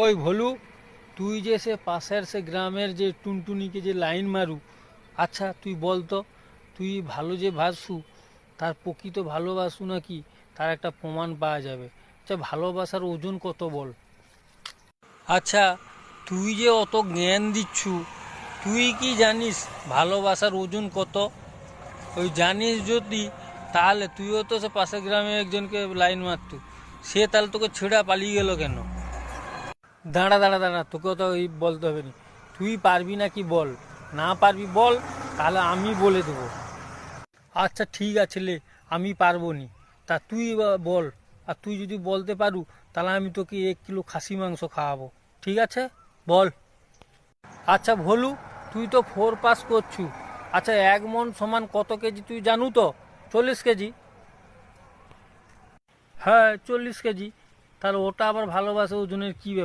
ওই ভোলু, তুই যে সে পাশের সে গ্রামের যে টুনটুনিকে যে লাইন মারু, আচ্ছা তুই বল তো, তুই ভালো যে বাসু, তার প্রকৃত ভালোবাসু নাকি তার একটা প্রমাণ পাওয়া যাবে। আচ্ছা, ভালোবাসার ওজন কত বল? আচ্ছা, তুই যে অত জ্ঞান দিচ্ছু, তুই কি জানিস ভালোবাসার ওজন কত? ওই জানিস যদি, তাহলে তুইও তো সে পাশের গ্রামে একজনকে লাইন মারতু, সে তাহলে তোকে ছেড়া পালিয়ে গেল কেন? দাঁড়া দাঁড়া দাঁড়া, তোকেও তো এই বলতে হবে না। তুই পারবি নাকি বল, না পারবি বল, তাহলে আমি বলে দেবো। আচ্ছা ঠিক আছে লে, আমি পারবো নি। তা তুই বল, আর তুই যদি বলতে পারু তাহলে আমি তোকে 1 কিলো খাসি মাংস খাওয়াবো, ঠিক আছে? বল। আচ্ছা ভোলু, তুই তো 4 পাস করছু। আচ্ছা, 1 মণ সমান কত কেজি তুই জানু তো? 40 কেজি। হ্যাঁ, 40 কেজি। তাহলে ওটা আবার ভালোবাসা ওজনের কি ব্যাপার?